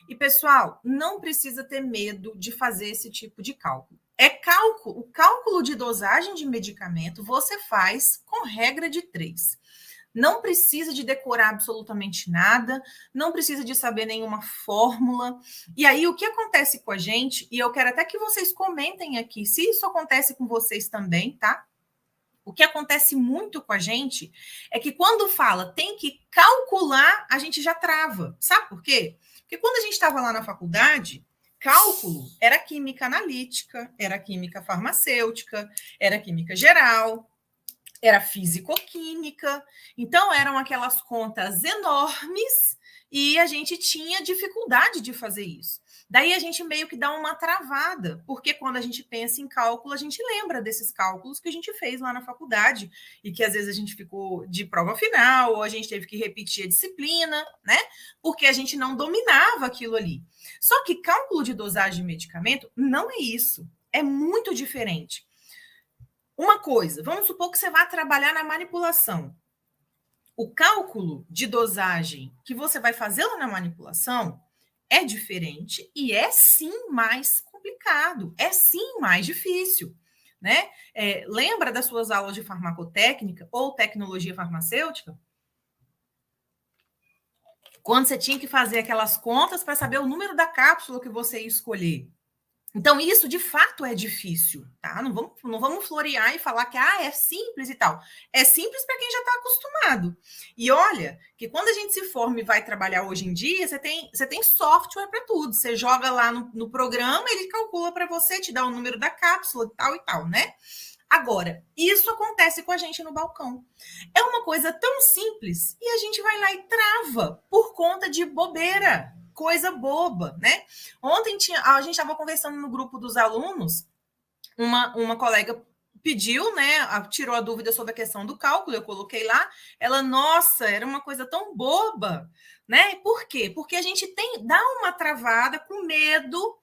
E, pessoal, não precisa ter medo de fazer esse tipo de cálculo. O cálculo de dosagem de medicamento você faz com regra de 3. Não precisa de decorar absolutamente nada, não precisa de saber nenhuma fórmula. E aí, o que acontece com a gente, e eu quero até que vocês comentem aqui, se isso acontece com vocês também, tá? O que acontece muito com a gente é que quando fala tem que calcular, a gente já trava. Sabe por quê? Porque quando a gente estava lá na faculdade, cálculo era química analítica, era química farmacêutica, era química geral, era físico-química. Então, eram aquelas contas enormes e a gente tinha dificuldade de fazer isso. Daí a gente meio que dá uma travada, porque quando a gente pensa em cálculo, a gente lembra desses cálculos que a gente fez lá na faculdade e que às vezes a gente ficou de prova final ou a gente teve que repetir a disciplina, né? Porque a gente não dominava aquilo ali. Só que cálculo de dosagem de medicamento não é isso. É muito diferente. Uma coisa, vamos supor que você vai trabalhar na manipulação. O cálculo de dosagem que você vai fazer lá na manipulação é diferente e é sim mais complicado, é sim mais difícil, né? Lembra das suas aulas de farmacotécnica ou tecnologia farmacêutica? Quando você tinha que fazer aquelas contas para saber o número da cápsula que você ia escolher. Então, isso de fato é difícil, tá? Não vamos florear e falar que é simples e tal. É simples para quem já está acostumado. E olha, que quando a gente se forma e vai trabalhar hoje em dia, você tem software para tudo. Você joga lá no programa, ele calcula para você, te dá o número da cápsula e tal, né? Agora, isso acontece com a gente no balcão. É uma coisa tão simples e a gente vai lá e trava por conta de bobeira. Coisa boba, né? Ontem a gente estava conversando no grupo dos alunos, uma colega pediu, né? Tirou a dúvida sobre a questão do cálculo, eu coloquei lá. Ela, nossa, era uma coisa tão boba, né? Por quê? Porque a gente dá uma travada com medo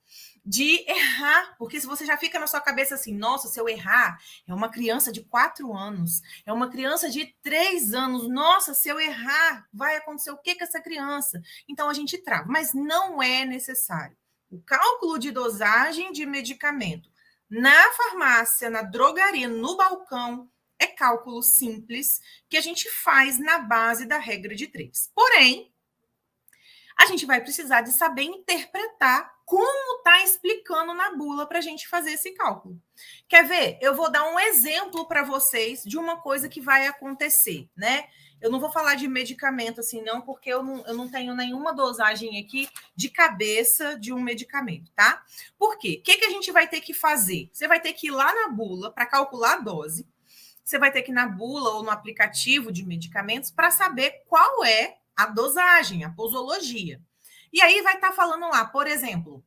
de errar, porque se você já fica na sua cabeça assim, nossa, se eu errar, é uma criança de 4 anos, é uma criança de 3 anos, nossa, se eu errar, vai acontecer o que com essa criança? Então a gente trava, mas não é necessário. O cálculo de dosagem de medicamento na farmácia, na drogaria, no balcão, é cálculo simples que a gente faz na base da regra de 3. Porém, a gente vai precisar de saber interpretar como está explicando na bula para a gente fazer esse cálculo. Quer ver? Eu vou dar um exemplo para vocês de uma coisa que vai acontecer, né? Eu não vou falar de medicamento assim, não, porque eu não tenho nenhuma dosagem aqui de cabeça de um medicamento, tá? Por quê? O que a gente vai ter que fazer? Você vai ter que ir lá na bula para calcular a dose. Você vai ter que ir na bula ou no aplicativo de medicamentos para saber qual é a dosagem, a posologia. E aí vai estar falando lá, por exemplo,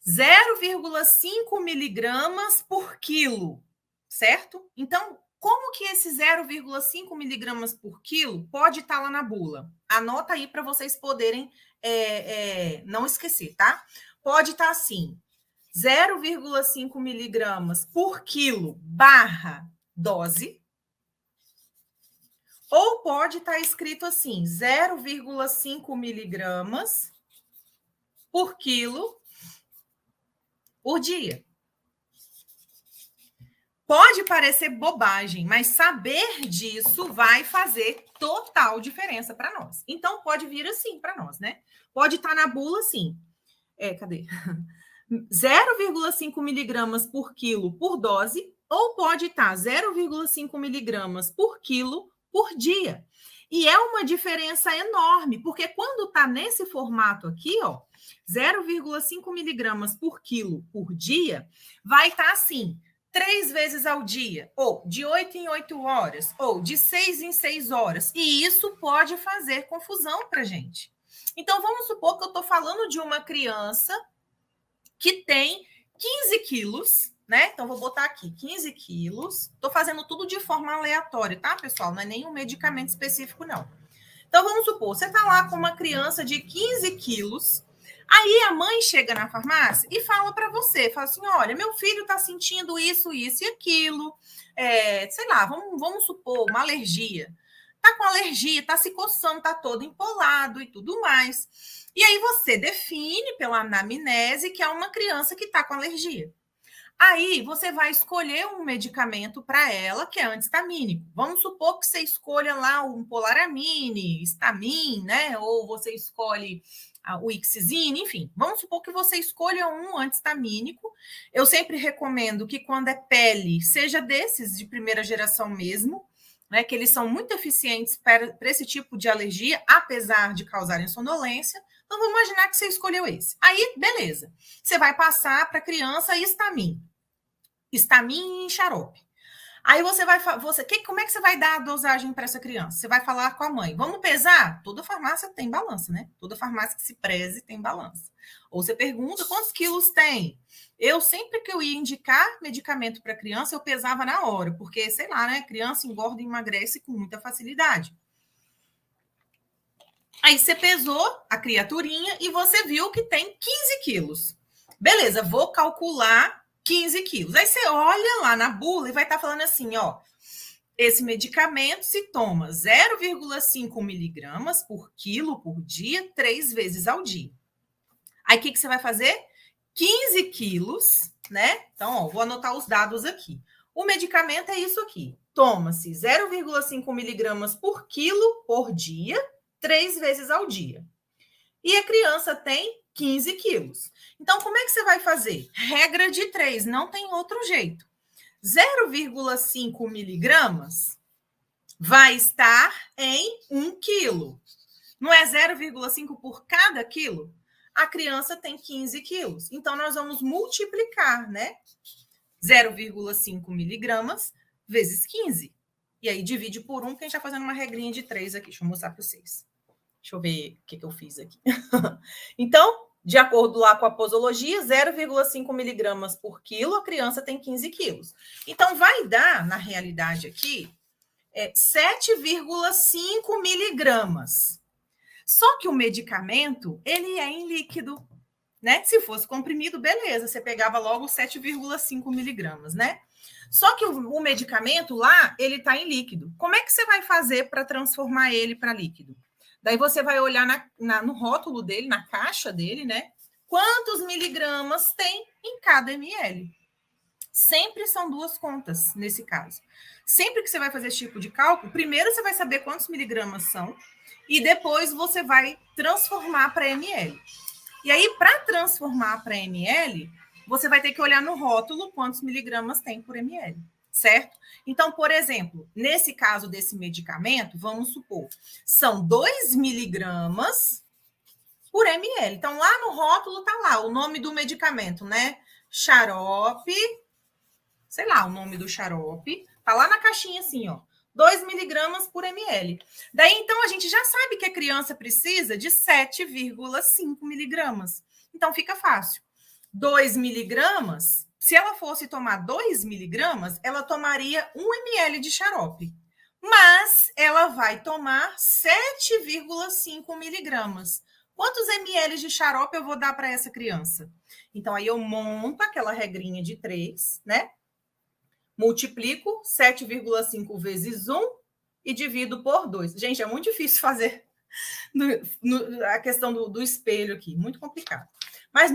0,5 miligramas por quilo, certo? Então, como que esse 0,5 miligramas por quilo pode estar lá na bula? Anota aí para vocês poderem não esquecer, tá? Pode estar assim, 0,5 miligramas por quilo barra dose, ou pode estar escrito assim, 0,5 miligramas por quilo por dia. Pode parecer bobagem, mas saber disso vai fazer total diferença para nós. Então, pode vir assim para nós, né? Pode estar na bula assim. Cadê? 0,5 miligramas por quilo por dose, ou pode estar 0,5 miligramas por quilo por dia. E é uma diferença enorme, porque quando está nesse formato aqui, ó, 0,5 miligramas por quilo por dia, vai estar assim, 3 vezes ao dia, ou de 8 em 8 horas, ou de 6 em 6 horas. E isso pode fazer confusão para a gente. Então, vamos supor que eu estou falando de uma criança que tem 15 quilos, né? Então, vou botar aqui 15 quilos. Estou fazendo tudo de forma aleatória, tá, pessoal? Não é nenhum medicamento específico, não. Então, vamos supor, você está lá com uma criança de 15 quilos, aí a mãe chega na farmácia e fala para você, fala assim, olha, meu filho está sentindo isso, isso e aquilo, sei lá, vamos supor, uma alergia. Tá com alergia, tá se coçando, tá todo empolado e tudo mais. E aí você define pela anamnese que é uma criança que tá com alergia. Aí você vai escolher um medicamento para ela que é anti-histamínico. Vamos supor que você escolha lá um Polaramine, Stamin, né? Ou você escolhe o Ixizine, enfim. Vamos supor que você escolha um anti-histamínico. Eu sempre recomendo que quando é pele, seja desses de primeira geração mesmo, né? Que eles são muito eficientes para esse tipo de alergia, apesar de causarem sonolência. Então vamos imaginar que você escolheu esse. Aí, beleza. Você vai passar para a criança Stamin. Stamin e xarope. Aí como é que você vai dar a dosagem para essa criança? Você vai falar com a mãe, vamos pesar? Toda farmácia tem balança, né? Toda farmácia que se preze tem balança. Ou você pergunta quantos quilos tem? Eu, sempre que eu ia indicar medicamento para criança, eu pesava na hora, porque, sei lá, né? Criança engorda e emagrece com muita facilidade. Aí você pesou a criaturinha e você viu que tem 15 quilos. Beleza, vou calcular 15 quilos. Aí você olha lá na bula e vai estar falando assim, ó, esse medicamento se toma 0,5 miligramas por quilo por dia, 3 vezes ao dia. Aí o que você vai fazer? 15 quilos, né? Então, ó, vou anotar os dados aqui. O medicamento é isso aqui. Toma-se 0,5 miligramas por quilo por dia, 3 vezes ao dia. E a criança tem 15 quilos. Então, como é que você vai fazer? Regra de 3, não tem outro jeito. 0,5 miligramas vai estar em 1 quilo. Não é 0,5 por cada quilo? A criança tem 15 quilos. Então, nós vamos multiplicar, né? 0,5 miligramas vezes 15. E aí, divide por 1, que a gente está fazendo uma regrinha de 3 aqui. Deixa eu mostrar para vocês. Deixa eu ver o que eu fiz aqui. Então, de acordo lá com a posologia, 0,5 miligramas por quilo, a criança tem 15 quilos. Então, vai dar, na realidade aqui, 7,5 miligramas. Só que o medicamento, ele é em líquido, né? Se fosse comprimido, beleza, você pegava logo 7,5 miligramas, né? Só que o medicamento lá, ele está em líquido. Como é que você vai fazer para transformar ele para líquido? Daí você vai olhar no rótulo dele, na caixa dele, né? Quantos miligramas tem em cada ml? Sempre são 2 contas nesse caso. Sempre que você vai fazer esse tipo de cálculo, primeiro você vai saber quantos miligramas são e depois você vai transformar para ml. E aí, para transformar para ml, você vai ter que olhar no rótulo quantos miligramas tem por ml. Certo? Então, por exemplo, nesse caso desse medicamento, vamos supor, são 2 miligramas por ml. Então, lá no rótulo tá lá o nome do medicamento, né? Xarope, sei lá, o nome do xarope, tá lá na caixinha assim, ó, 2 miligramas por ml. Daí, então, a gente já sabe que a criança precisa de 7,5 miligramas. Então, fica fácil. 2 miligramas... Se ela fosse tomar 2 miligramas, ela tomaria 1 ml de xarope. Mas ela vai tomar 7,5 miligramas. Quantos ml de xarope eu vou dar para essa criança? Então, aí eu monto aquela regrinha de 3, né? Multiplico 7,5 vezes 1 e divido por 2. Gente, é muito difícil fazer a questão do espelho aqui, muito complicado. Mas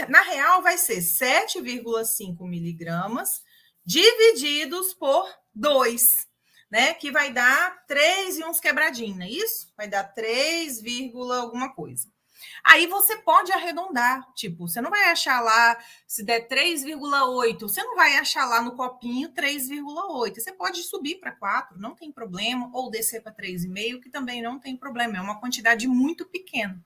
na real vai ser 7,5 miligramas divididos por 2, né? Que vai dar 3 e uns quebradinhos, não é isso? Vai dar 3, alguma coisa. Aí você pode arredondar, tipo, você não vai achar lá, se der 3,8, você não vai achar lá no copinho 3,8. Você pode subir para 4, não tem problema, ou descer para 3,5, que também não tem problema, é uma quantidade muito pequena.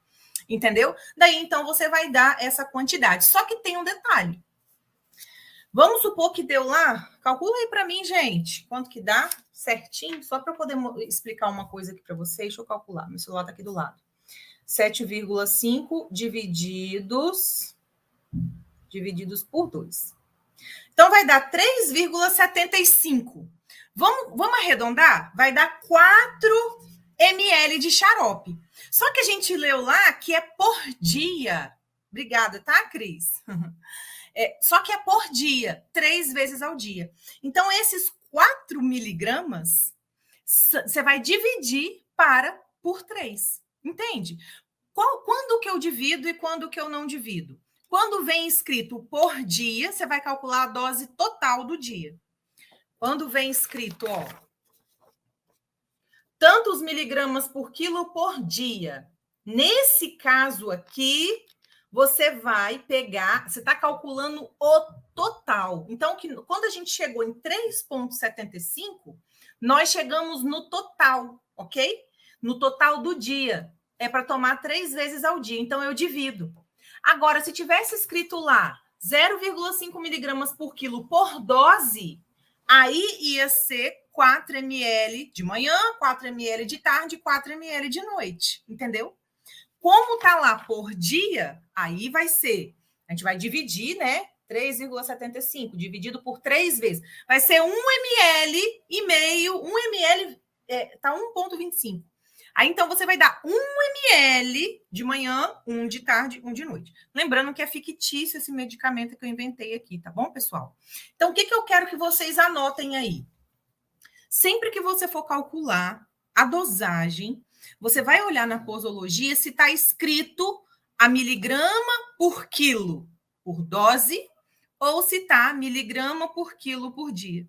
Entendeu? Daí, então, você vai dar essa quantidade. Só que tem um detalhe. Vamos supor que deu lá... Calcula aí para mim, gente. Quanto que dá certinho? Só para eu poder explicar uma coisa aqui para vocês. Deixa eu calcular. Meu celular está aqui do lado. 7,5 divididos por 2. Então, vai dar 3,75. Vamos arredondar? Vai dar 4 ml de xarope. Só que a gente leu lá que é por dia. Obrigada, tá, Cris? Só que é por dia, 3 vezes ao dia. Então, esses 4 miligramas você vai dividir por 3. Entende? Quando que eu divido e quando que eu não divido? Quando vem escrito por dia, você vai calcular a dose total do dia. Quando vem escrito, ó, tantos miligramas por quilo por dia. Nesse caso aqui, você vai pegar, você está calculando o total. Então, quando a gente chegou em 3,75, nós chegamos no total, ok? No total do dia. É para tomar 3 vezes ao dia. Então, eu divido. Agora, se tivesse escrito lá 0,5 miligramas por quilo por dose, aí ia ser 4 ml de manhã, 4 ml de tarde, 4 ml de noite, entendeu? Como tá lá por dia, aí vai ser, a gente vai dividir, né? 3,75 dividido por 3 vezes. Vai ser 1 ml e meio, 1 ml, tá 1,25. Aí, então, você vai dar 1 ml de manhã, 1 de tarde, 1 de noite. Lembrando que é fictício esse medicamento que eu inventei aqui, tá bom, pessoal? Então, o que eu quero que vocês anotem aí? Sempre que você for calcular a dosagem, você vai olhar na posologia se está escrito a miligrama por quilo por dose ou se está miligrama por quilo por dia.